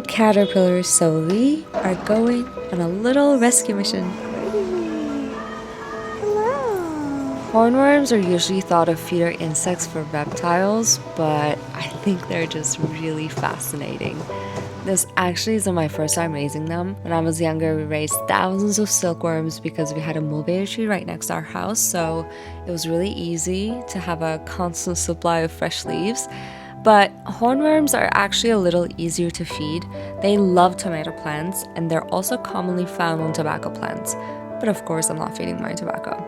caterpillars, so we are going on a little rescue mission. Hornworms are usually thought of feeder insects for reptiles, but I think they're just really fascinating. This actually isn't my first time raising them. When I was younger, we raised thousands of silkworms because we had a mulberry tree right next to our house, so it was really easy to have a constant supply of fresh leaves. But hornworms are actually a little easier to feed. They love tomato plants, and they're also commonly found on tobacco plants. But of course, I'm not feeding my tobacco.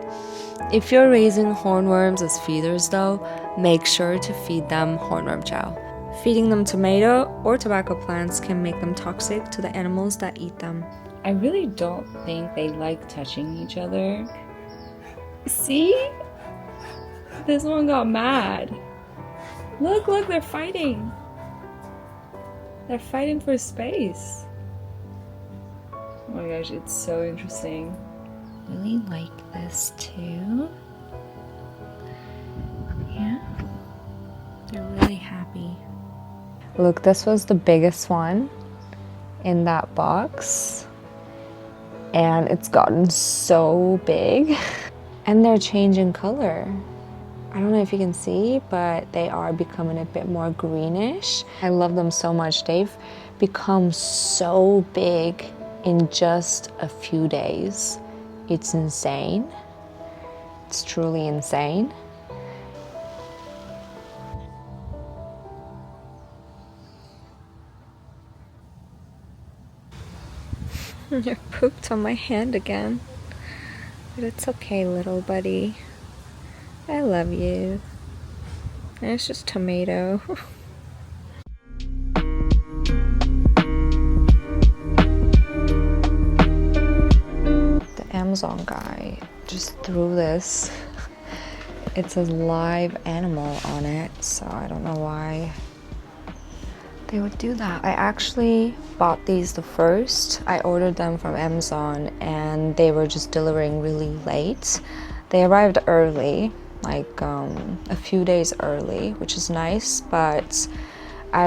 If you're raising hornworms as feeders though, make sure to feed them hornworm chow. Feeding them tomato or tobacco plants can make them toxic to the animals that eat them. I really don't think they like touching each other. See? This one got mad. Look, they're fighting. They're fighting for space. Oh my gosh, it's so interesting. Really like this too. Yeah, they're really happy. Look, this was the biggest one in that box, and it's gotten so big. And they're changing color. I don't know if you can see, but they are becoming a bit more greenish. I love them so much. They've become so big in just a few days. It's insane. It's truly insane. You pooped on my hand again. But it's okay, little buddy. I love you. And it's just tomato. Amazon guy just threw this. It says live animal on it, so I don't know why they would do that. I actually bought these the first. I ordered them from Amazon and they were just delivering really late. They arrived early, like a few days early, which is nice, but I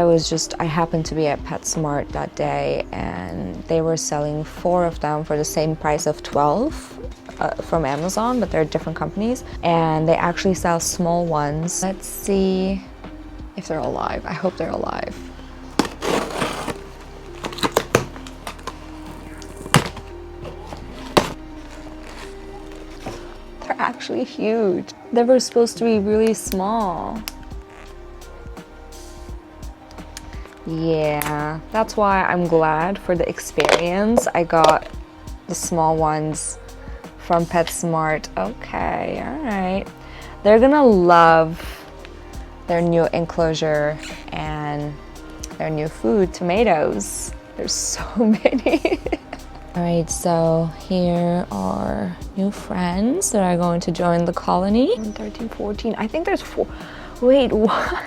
happened to be at PetSmart that day and they were selling 4 of them for the same price of 12 from Amazon, but they're different companies. And they actually sell small ones. Let's see if they're alive. I hope they're alive. They're actually huge. They were supposed to be really small. Yeah, that's why I'm glad for the experience. I got the small ones from PetSmart. Okay, all right. They're gonna love their new enclosure and their new food, tomatoes. There's so many. All right, so here are new friends that are going to join the colony. 13, 14, I think there's 4. Wait, what?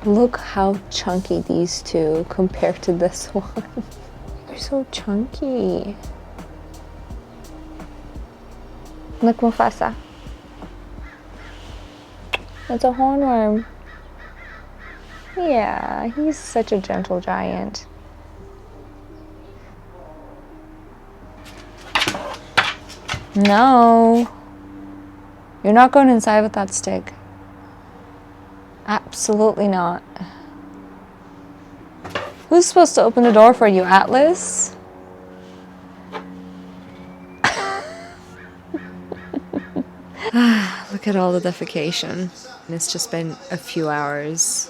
Look how chunky these two compared to this one. They're so chunky. Look, Mufasa. That's a hornworm. Yeah, he's such a gentle giant. No. You're not going inside with that stick. Absolutely not. Who's supposed to open the door for you, Atlas? Look at all the defecation. It's just been a few hours.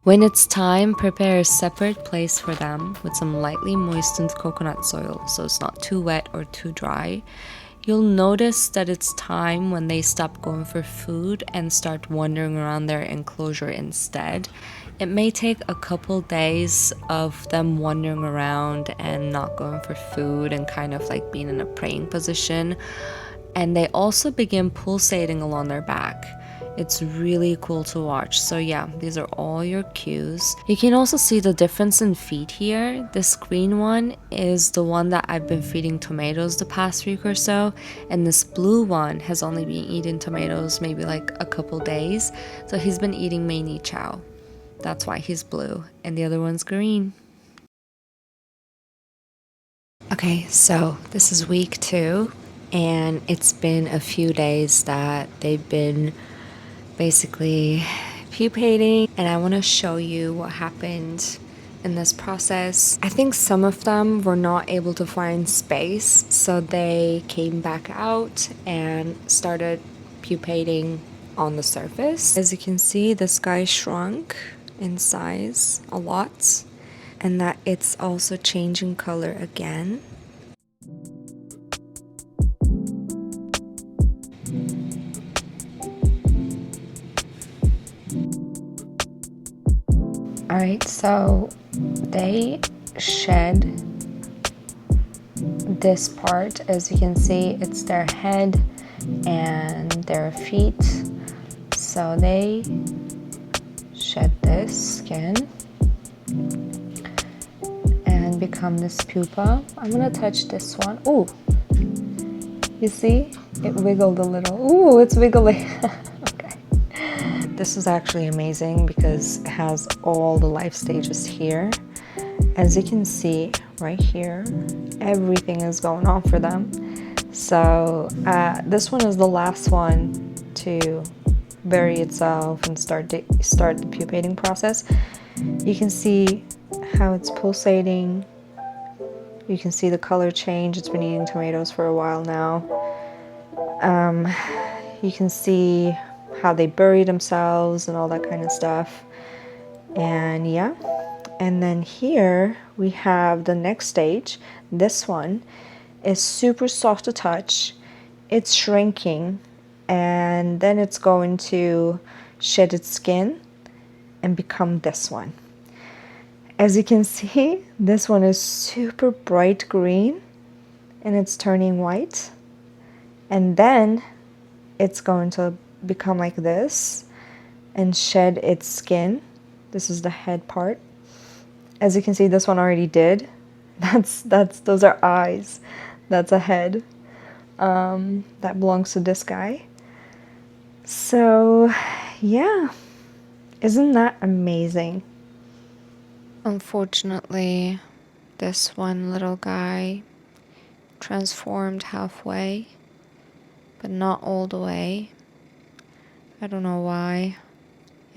When it's time, prepare a separate place for them with some lightly moistened coconut soil so it's not too wet or too dry. You'll notice that it's time when they stop going for food and start wandering around their enclosure instead. It may take a couple days of them wandering around and not going for food and kind of like being in a praying position. And they also begin pulsating along their back. It's really cool to watch. So yeah, these are all your cues. You can also see the difference in feed here. This green one is the one that I've been feeding tomatoes the past week or so, and this blue one has only been eating tomatoes maybe like a couple days. So he's been eating mainly chow. That's why he's blue, and the other one's green. Okay, so this is week 2, and it's been a few days that they've been basically pupating, and I want to show you what happened in this process. I think some of them were not able to find space, so they came back out and started pupating on the surface. As you can see, this guy shrunk in size a lot, and that it's also changing color again. Alright, so they shed this part. As you can see, it's their head and their feet. So they shed this skin and become this pupa. I'm gonna touch this one. Ooh, you see? It wiggled a little. Ooh, it's wiggly. Okay. This is actually amazing because it has all the life stages here. As you can see right here, everything is going on for them. So this one is the last one to bury itself and start the pupating process. You can see how it's pulsating. You can see the color change. It's been eating tomatoes for a while now. You can see how they bury themselves and all that kind of stuff. And yeah, and then here we have the next stage. This one is super soft to touch. It's shrinking, and then it's going to shed its skin and become this one. As you can see, this one is super bright green and it's turning white, and then it's going to become like this and shed its skin. This is the head part. As you can see, this one already did. Those are eyes. That's a head. That belongs to this guy. So yeah, isn't that amazing? Unfortunately, this one little guy transformed halfway, but not all the way. I don't know why.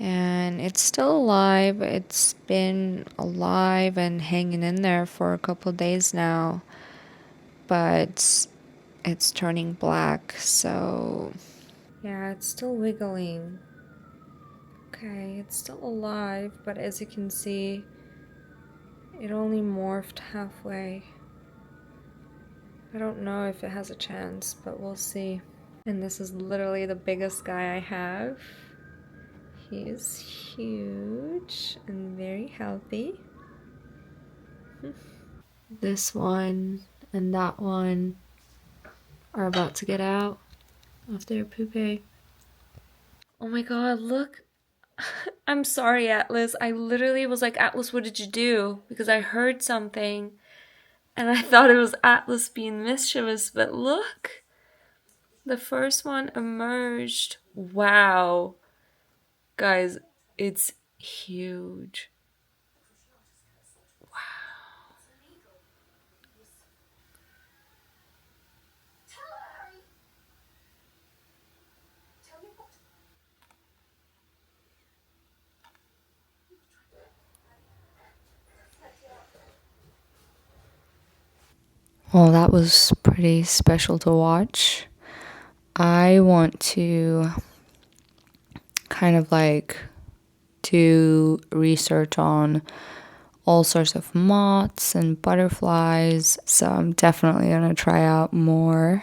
And it's still alive. It's been alive and hanging in there for a couple days now, but it's turning black, so yeah, it's still wiggling. Okay, it's still alive, but as you can see, it only morphed halfway. I don't know if it has a chance, but we'll see. And this is literally the biggest guy I have. He is huge and very healthy. This one and that one are about to get out of their pupae. Oh my god, look. I'm sorry, Atlas. I literally was like, Atlas, what did you do? Because I heard something and I thought it was Atlas being mischievous, but look. The first one emerged. Wow. Guys, it's huge. Well, that was pretty special to watch. I want to kind of like do research on all sorts of moths and butterflies, so I'm definitely going to try out more.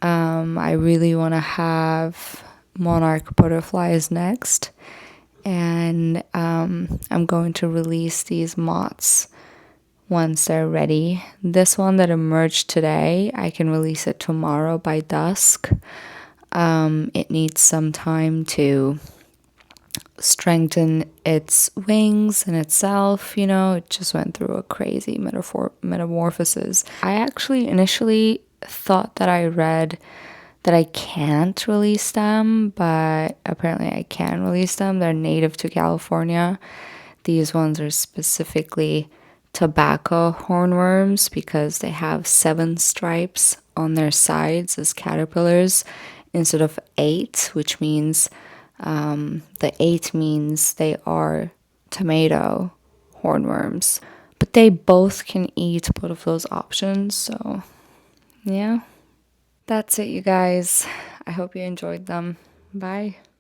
I really want to have monarch butterflies next, and I'm going to release these moths once they're ready. This one that emerged today, I can release it tomorrow by dusk. It needs some time to strengthen its wings and itself. It just went through a crazy metamorphosis. I actually initially thought that I read that I can't release them, but apparently I can release them. They're native to California. These ones are specifically tobacco hornworms because they have 7 stripes on their sides as caterpillars instead of 8, which means the 8 means they are tomato hornworms. But they both can eat both of those options, so yeah. That's it, you guys. I hope you enjoyed them. Bye.